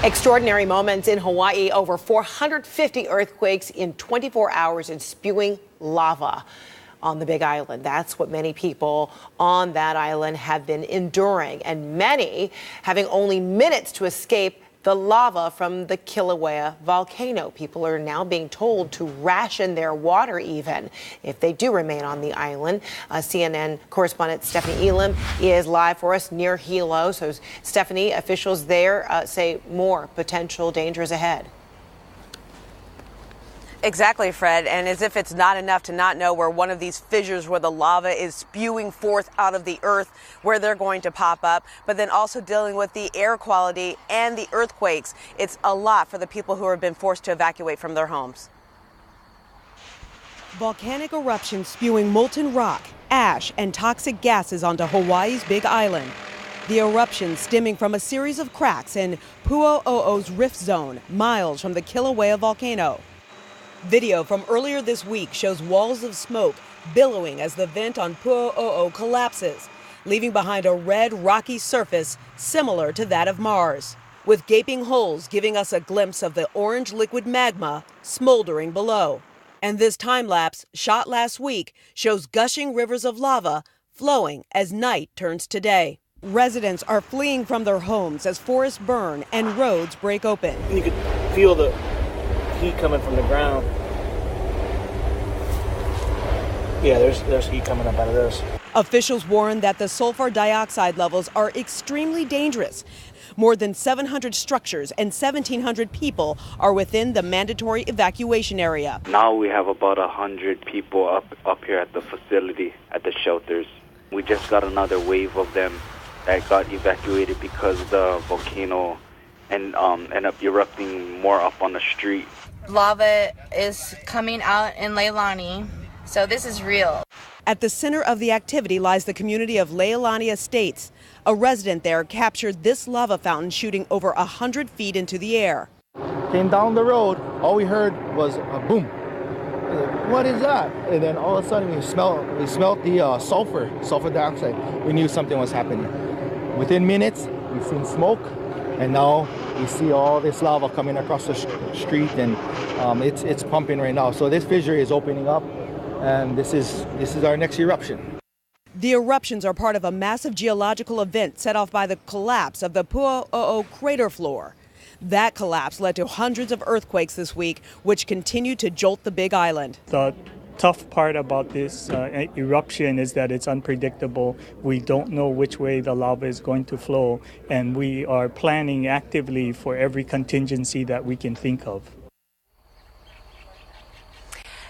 Extraordinary moments in Hawaii. Over 450 earthquakes in 24 hours and spewing lava on the Big Island. That's what many people on that island have been enduring, and many having only minutes to escape the lava from the Kilauea volcano. People are now being told to ration their water even if they do remain on the island. CNN correspondent Stephanie Elam is live for us near Hilo. So Stephanie, officials there say more potential dangers ahead. Exactly, Fred. And as if it's not enough to not know where one of these fissures where the lava is spewing forth out of the earth, where they're going to pop up, but then also dealing with the air quality and the earthquakes. It's a lot for the people who have been forced to evacuate from their homes. Volcanic eruptions spewing molten rock, ash, and toxic gases onto Hawaii's Big Island. The eruption stemming from a series of cracks in Pu'u'o'o's rift zone, miles from the Kilauea volcano. Video from earlier this week shows walls of smoke billowing as the vent on Pu'u'o'o collapses, leaving behind a red, rocky surface similar to that of Mars, with gaping holes giving us a glimpse of the orange liquid magma smoldering below. And this time-lapse, shot last week, shows gushing rivers of lava flowing as night turns to day. Residents are fleeing from their homes as forests burn and roads break open. You could feel the heat coming from the ground. Yeah, there's heat coming up out of this. Officials warn that the sulfur dioxide levels are extremely dangerous. More than 700 structures and 1,700 people are within the mandatory evacuation area. Now we have about 100 people up here at the facility, at the shelters. We just got another wave of them that got evacuated because the volcano ended up erupting more up on the street. Lava is coming out in Leilani, so this is real. At the center of the activity lies the community of Leilani Estates. A resident there captured this lava fountain shooting over 100 feet into the air. Came down the road, all we heard was a boom. What is that? And then all of a sudden we smelled the sulfur dioxide. We knew something was happening. Within minutes, we've seen smoke. And now we see all this lava coming across the street, and it's pumping right now. So this fissure is opening up, and this is our next eruption. The eruptions are part of a massive geological event set off by the collapse of the Pu'u'o'o crater floor. That collapse led to hundreds of earthquakes this week, which continue to jolt the Big Island. The tough part about this eruption is that it's unpredictable. We don't know which way the lava is going to flow, and we are planning actively for every contingency that we can think of.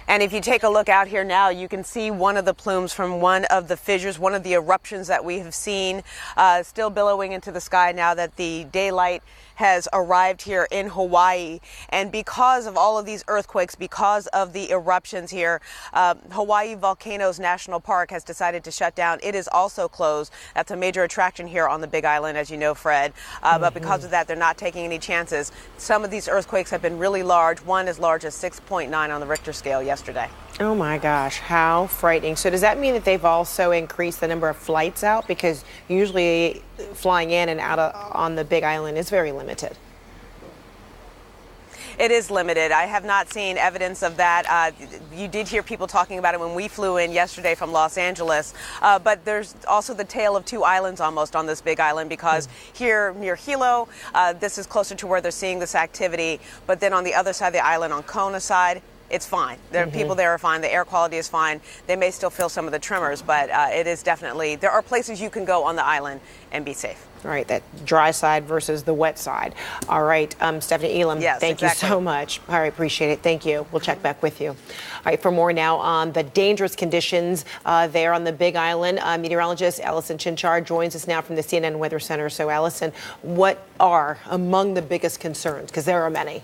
And if you take a look out here now, you can see one of the plumes from one of the fissures, one of the eruptions that we have seen, still billowing into the sky now that the daylight has arrived here in Hawaii. And because of all of these earthquakes, because of the eruptions here, Hawaii Volcanoes National Park has decided to shut down. It is also closed. That's a major attraction here on the Big Island, as you know, Fred. But because of that, they're not taking any chances. Some of these earthquakes have been really large, one as large as 6.9 on the Richter scale yesterday. Oh my gosh, how frightening. So does that mean that they've also increased the number of flights out? Because usually flying in and out on the Big Island is very limited. It is limited. I have not seen evidence of that. You did hear people talking about it when we flew in yesterday from Los Angeles. But there's also the tale of two islands almost on this Big Island, because here near Hilo, this is closer to where they're seeing this activity. But then on the other side of the island, on Kona side, it's fine. People there are fine. The air quality is fine. They may still feel some of the tremors, but it is definitely, there are places you can go on the island and be safe. All right, that dry side versus the wet side. All right, Stephanie Elam, yes, thank you so much. All right, appreciate it. Thank you. We'll check back with you. All right, for more now on the dangerous conditions there on the Big Island, meteorologist Allison Chinchard joins us now from the CNN Weather Center. So, Allison, what are among the biggest concerns? Because there are many.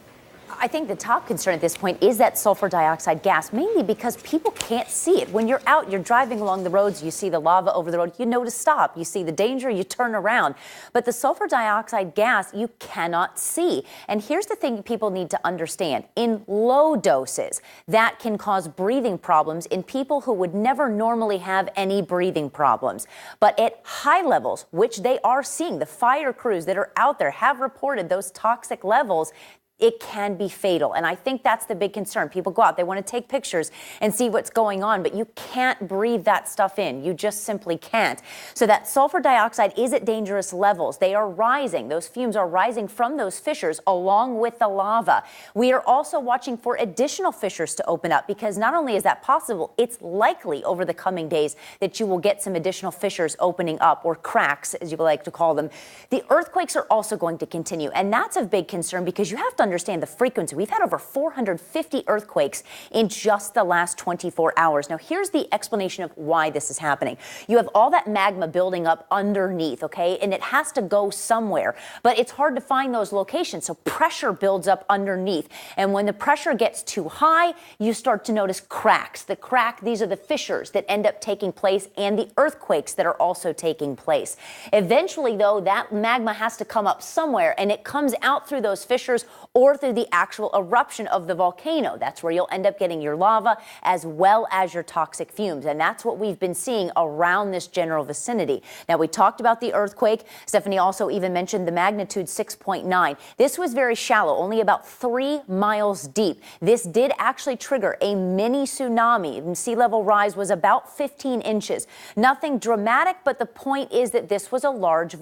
I think the top concern at this point is that sulfur dioxide gas, mainly because people can't see it. When you're out, you're driving along the roads, you see the lava over the road, you know to stop. You see the danger, you turn around. But the sulfur dioxide gas, you cannot see. And here's the thing people need to understand. In low doses, that can cause breathing problems in people who would never normally have any breathing problems. But at high levels, which they are seeing, the fire crews that are out there have reported those toxic levels, it can be fatal. And I think that's the big concern. People go out, they want to take pictures and see what's going on, but you can't breathe that stuff in. You just simply can't. So that sulfur dioxide is at dangerous levels. They are rising. Those fumes are rising from those fissures along with the lava. We are also watching for additional fissures to open up, because not only is that possible, it's likely over the coming days that you will get some additional fissures opening up, or cracks, as you like to call them. The earthquakes are also going to continue, and that's a big concern because you have to understand the frequency. We've had over 450 earthquakes in just the last 24 hours. Now, here's the explanation of why this is happening. You have all that magma building up underneath, okay, and it has to go somewhere, but it's hard to find those locations, so pressure builds up underneath. And when the pressure gets too high, you start to notice cracks. These are the fissures that end up taking place, and the earthquakes that are also taking place. Eventually, though, that magma has to come up somewhere, and it comes out through those fissures or through the actual eruption of the volcano. That's where you'll end up getting your lava as well as your toxic fumes. And that's what we've been seeing around this general vicinity. Now, we talked about the earthquake. Stephanie also even mentioned the magnitude 6.9. This was very shallow, only about 3 miles deep. This did actually trigger a mini tsunami. And sea level rise was about 15 inches. Nothing dramatic, but the point is that this was a large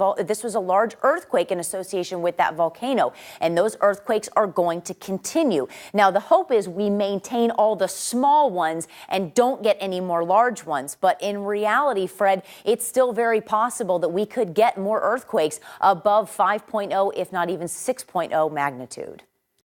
earthquake in association with that volcano. And those earthquakes are going to continue. Now, the hope is we maintain all the small ones and don't get any more large ones. But in reality, Fred, it's still very possible that we could get more earthquakes above 5.0, if not even 6.0 magnitude.